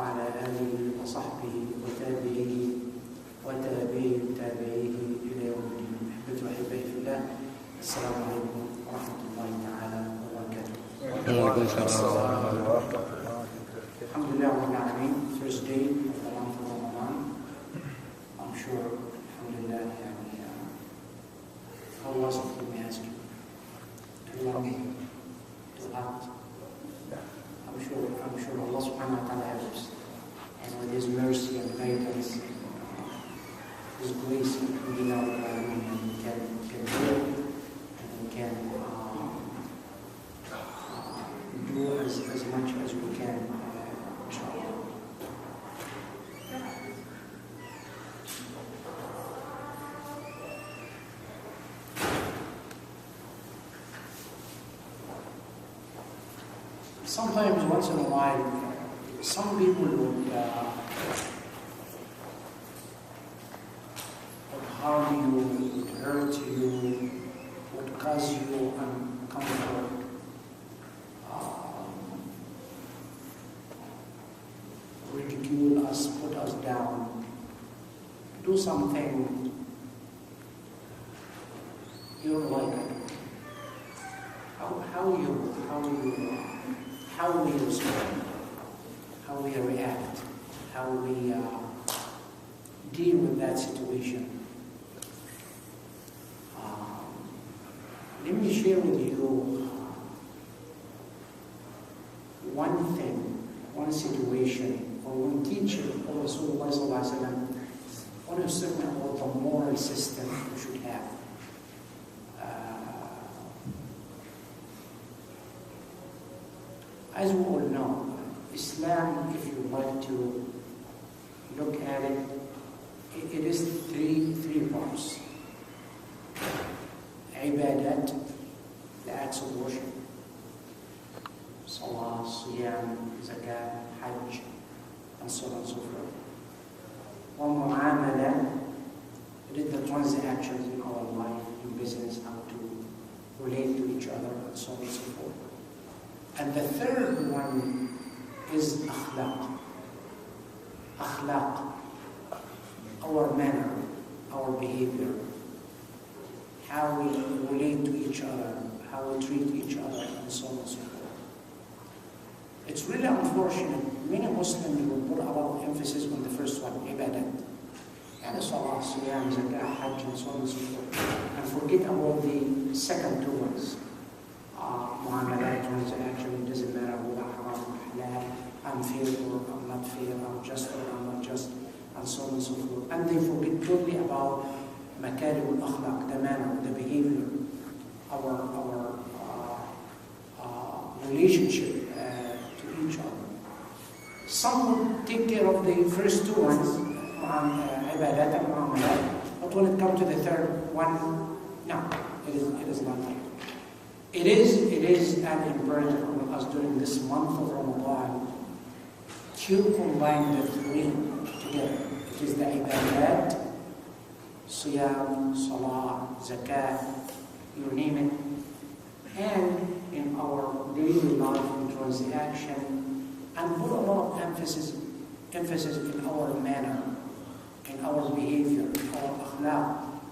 وعلى آله وصحبه وتابعيه وتابعيه إلى يوم الدين. أحبتي وأحبائي في الله، السلام عليكم ورحمة الله تعالى وبركاته. وعليكم السلام ورحمة الله وبركاته. Alhamdulillah Rabbil Alameen, first day of the month of Ramadan. I'm sure, Alhamdulillah, how was it, let me ask you? Too long? Too hot? I'm sure Allah subhanahu wa ta'ala helps. And with His mercy and guidance, His grace, Alhamdulillah Rabbil Alameen, we can hear and we can do as much as we can. Sometimes, once in a while, some people would harm you, would hurt you, would cause you uncomfort. Ridicule us, put us down, do something you don't like it. How we respond, how we react, how we deal with that situation. Let me share with you one thing, one situation, or one teaching of Rasulullah sallallahu alaihi wasallam, one of certain about the moral system we should have. As we all know, Islam, if you like to look at it, it is three parts. Ibadat, the acts of worship. Salah, Siyam, Zakat, Hajj, and so on and so forth. Wa mu'amala, it is the transactions in our life, in business, how to relate to each other, and so on and so forth. And the third one is akhlaq. Akhlaq, our manner, our behavior, how we relate to each other, how we treat each other, and so on and so forth. It's really unfortunate. Many Muslims will put a lot of emphasis on the first one, ibadat. And salah, siyam, zakah, hajj, and so on and so forth. And forget about the second two ones. Muamalat, transaction, it doesn't matter whether haram or halal, I'm fair or I'm not fair, I'm just or I'm not just, and so on and so forth. And they forget totally about makarim al-akhlaq, the manner, the behavior, our relationship to each other. Some would take care of the first two ones, ibadat and muamalat, but when it comes to the third one, no, it is not like. It is an imperative on us during this month of Ramadan to combine the three together. It is the ibadat, siyam, salah, zakat, you name it, and in our daily life and transaction, and put a lot of emphasis in our manner, in our behavior, our akhlaq.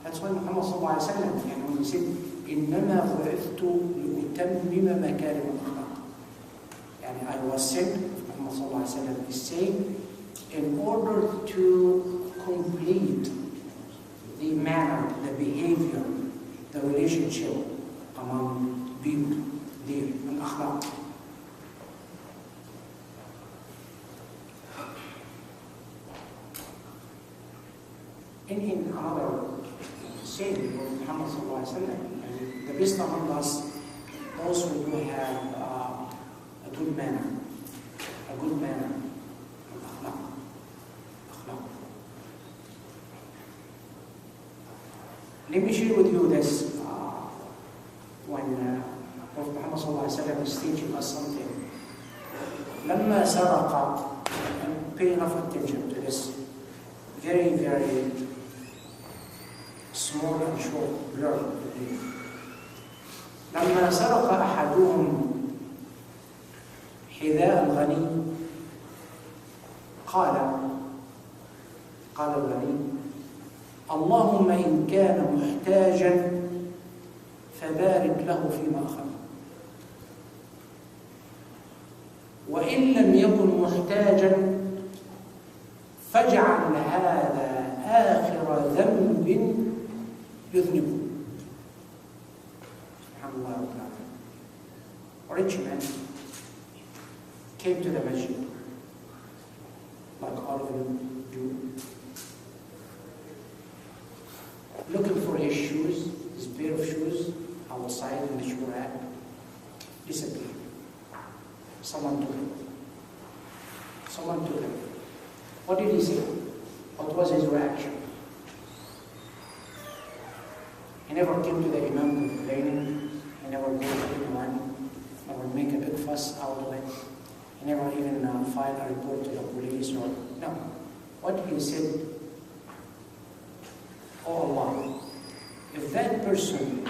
That's why Muhammad sallallahu alaihi wasallam, when he said, إنما بعثت لأتمم مكارم الأخلاق. I was sent, Muhammad sallallahu alaihi wasallam is saying, in order to complete the manner, the behavior, the relationship among people, the akhlaq. In another saying of Muhammad sallallahu alaihi wasallam, the best among us, those who do have a good manner, akhlaq. Let me share with you this, when Prophet Muhammad sallallahu alaihi wasallam is teaching us something. لما سرق, and pay enough attention to this very, very small and short blurb. لما سرق أحدهم حذاء الغني قال الغريب: اللهم إن كان محتاجا فبارك له فيما أخذ، وإن لم يكن محتاجا فاجعل هذا آخر ذنب يذنبه. سبحان الله رب العالمين. A rich man came to the masjid, like all of you do, looking for his shoes, his pair of shoes outside in the shoe rack. Disappeared. Someone took him. What did he say? What was his reaction? He never came to the Imam complaining. He never gave anyone, never make a big fuss out of it. He never even filed a report to the police or no. What he said, oh Allah, if that person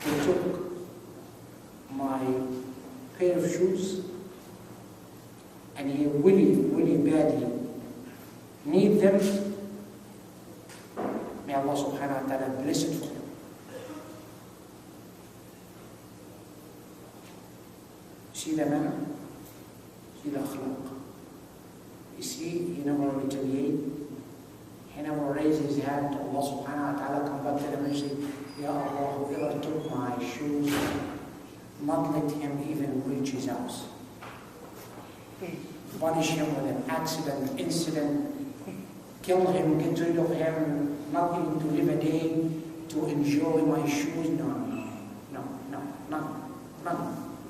who took my pair of shoes and he really badly need them, may Allah subhanahu wa ta'ala bless it for him. See the manner? See the akhlaq? You see, he never retaliate. He never raised his hand to Allah subhanahu wa ta'ala, come back to him and say, Ya Allah, whoever took my shoes, not let him even reach his house. Punish him with an accident, incident, kill him, get rid of him, not even to live a day to enjoy my shoes.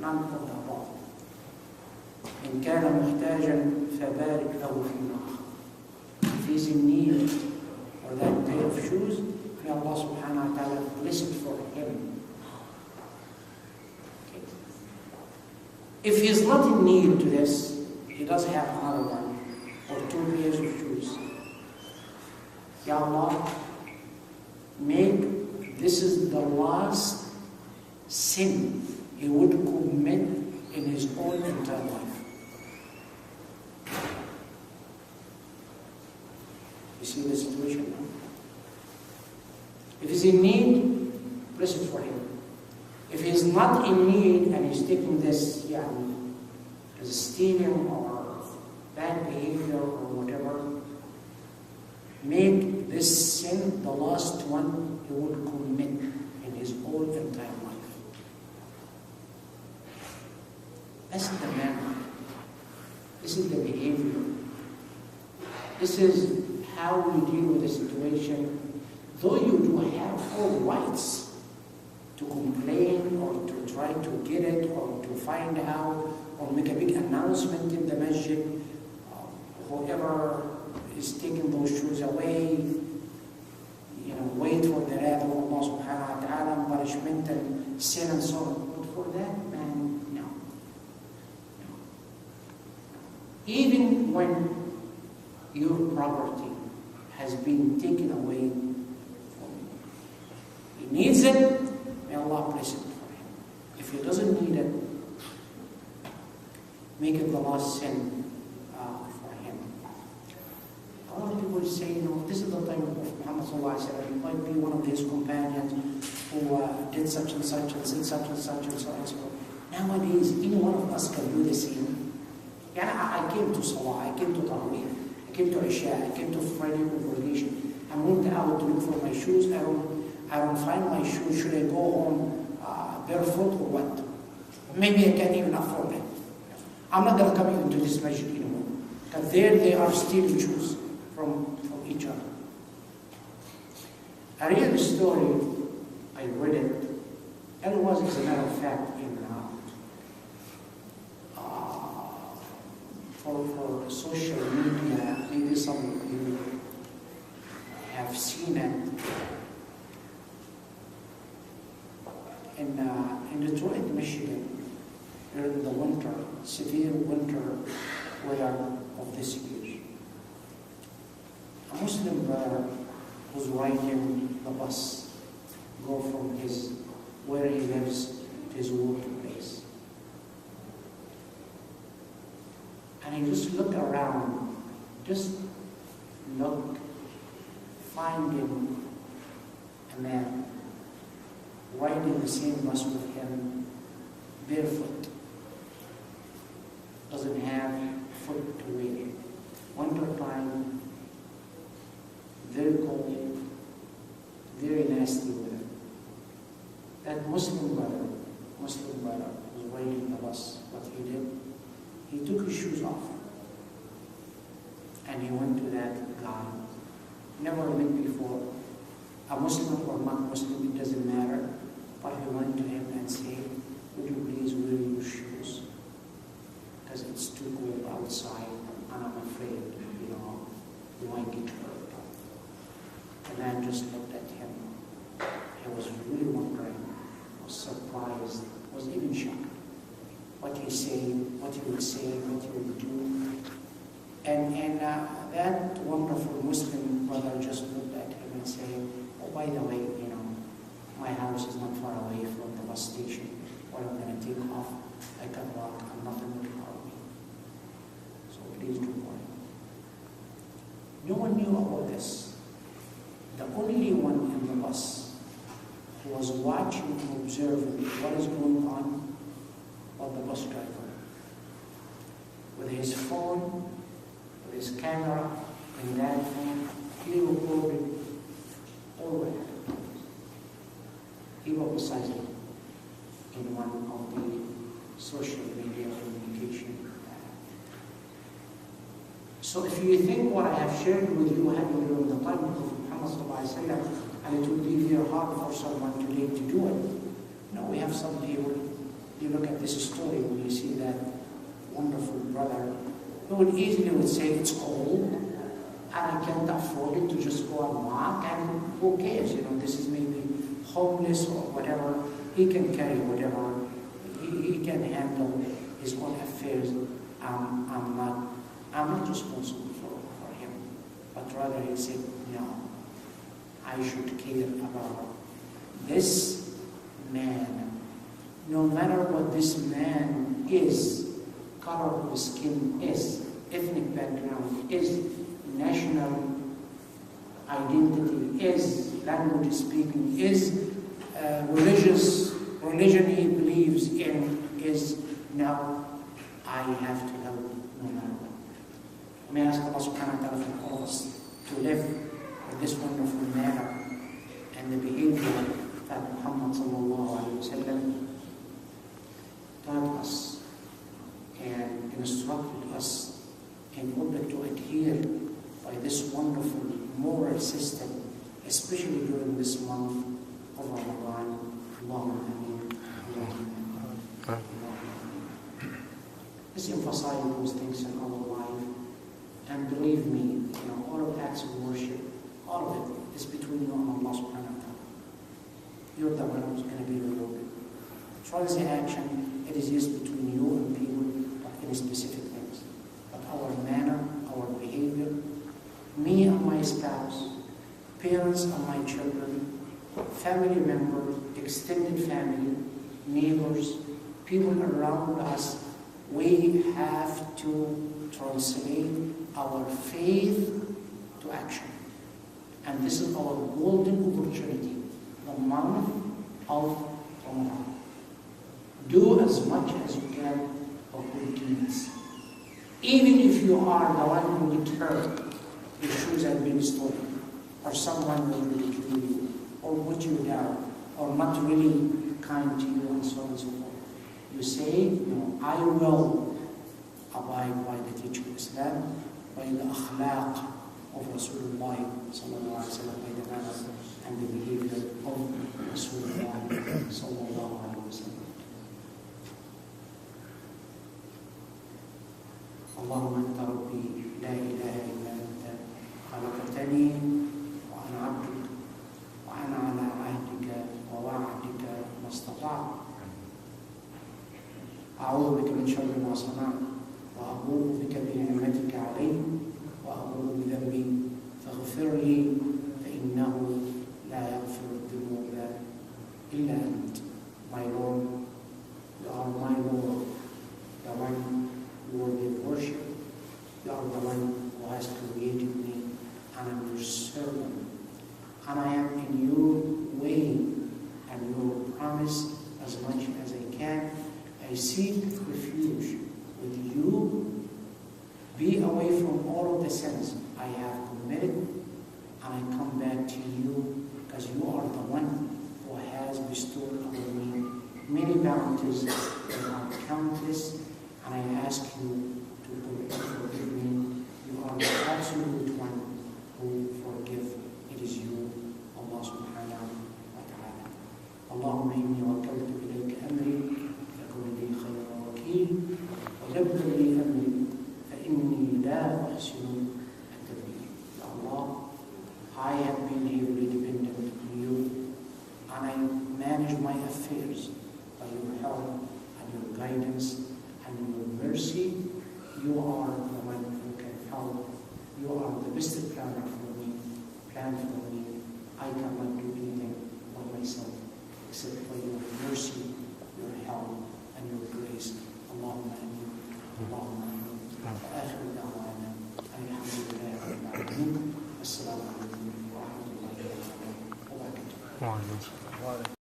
None of the above. إن كان محتاجا فبارك له فيما أخذ. If he's in need for that pair of shoes, may Allah subhanahu wa ta'ala bless it for him. Okay. If he's not in need to this, he does have another one or two pairs of shoes. Ya Allah, make this is the last sin he would commit in his own entire life. You see the situation now? If he's in need, bless it for him. If he's not in need and he's taking this as a stealing or bad behavior or whatever, make this sin the last one he would commit in his whole entire life. This is the manner. This is the behavior. This is how we deal with the situation. Though you do have all rights to complain or to try to get it or to find out or make a big announcement in the masjid, whoever is taking those shoes away, wait for the wrath of Allah subhanahu wa ta'ala, punishment and sin and so on. But for that, man, no. Even when your property has been taken away from you, he needs it, may Allah bless it for him. If he doesn't need it, make it the last sin for him. A lot of people say, this is the time of Muhammad sallallahu alaihi wasallam. It might be one of his companions who did such and such and said such and such and so on and so on. Nowadays, any one of us can do the same. I came to Salah, I came to Taraweeh, I came to Isha, I came to Friday congregation. I went out to look for my shoes. I don't find my shoes. Should I go home barefoot or what? Maybe I can't even afford it. I'm not going to come into this masjid anymore. Because there they are stealing shoes from each other. I read the story, I read it, and it was, as a matter of fact, for social media, maybe some of you have seen it. In Detroit, Michigan, during the winter, severe winter weather of this year, a Muslim brother was riding the bus, go from where he lives to his workplace. And he just looked around Just look, finding a man riding the same bus with him, barefoot, doesn't have foot to wear. Winter time, very cold, very nasty weather. That Muslim brother was riding the bus. What he did, he took his shoes off and he went to that guy. Never met before, a Muslim or not Muslim, it doesn't matter. But he went to him and said, would you please wear your shoes? Because it's too cold outside and I'm afraid, you might get hurt. The man just looked at him. He was really wondering, was surprised, was even shocked. What he said, what he would say, what he would do. And that wonderful Muslim brother just looked at him and said, oh, by the way, my house is not far away from the bus station. Where I'm going to take off, I can walk, and nothing will harm me. So please do worry. No one knew about this. The only one in the bus who was watching and observing what is going on was the bus driver. With his phone, with his camera, and that phone, he recorded all what happened. He publicized it in one of the social media communication. So if you think what I have shared with you happened during the time of Muhammad ﷺ, and it would be very hard for someone today to do it. No, we have some people, you look at this story when you see that wonderful brother, who would easily say it's cold, and I can't afford it to just go and walk, and who cares, this is maybe homeless or whatever, he can carry whatever, he can handle his own affairs. I'm not responsible for him. But rather he said, no, I should care about this man. No matter what this man is, color of his skin is, ethnic background is, national identity is, language speaking is, religion he believes in is. Now I have to help no matter what. May I ask Allah subhanahu wa ta'ala for all of us to live in this wonderful manner and the behavior that Muhammad sallallahu alayhi wa sallam taught us and instructed us in order to adhere by this wonderful moral system, especially during this month of Ramadan. Allahumma ameen. Allahumma ameen. Let's emphasize those things in our life. And believe me, all of acts of worship, all of it is between you and Allah subhanahu wa ta'ala. You're the one who's going to be rewarded. As far as the action, it is just between you and people, but in specific things. But our manner, our behavior, me and my spouse, parents and my children, family members, extended family, neighbors, people around us, we have to translate our faith to action. And this is our golden opportunity, the month of Ramadan. Do as much as you can of good deeds. Even if you are the one who get hurt, your shoes have been stolen, or someone will ridicule you, or put you down, or not really kind to you, and so on and so forth. You say, I will abide by the teaching of Islam, by the akhlaq of Rasulullah sallallahu alaihi wasallam, by the manner and the behavior of Rasulullah sallallahu alaihi wasallam. اللهم أنت ربي لا إله إلا أنت خلقتني وأنا عبدك وأنا على عهدك ووعدك ما استطعت أعوذ بك من شر ما صنعت وأبوء بك بنعمتك علي وأبوء بذنبي فاغفر لي فإنه لا يغفر الذنوب إلا أنت. My Lord, you are my Lord, the one worthy of worship. You are the one who has has created me, and I'm your servant. And I am in your way and your promise as much as I can. I seek refuge with you. Be away from all of the sins I have committed, and I come back to you because you are the one who has bestowed on me many bounties that are countless, and I ask you to forgive me. You are the absolute one who forgives. It is you, Allah subhanahu wa ta'ala. Allahumma inni wakkaltu ilayka amri fakun li khayra wakil wa dabbir li amri fa inni la ahsinu at-tadbir. Ya Allah, I have been heavily dependent on you, and I manage my affairs by your help and your guidance and your mercy. You are the one who can help. You are the best planner for me. Plan for me. I cannot do anything by myself except for your mercy, your help, and your grace. Allahumma ameen. Allahumma ameen. وآخر دعوانا أن الحمد لله رب العالمين. السلام عليكم ورحمة الله وبركاته.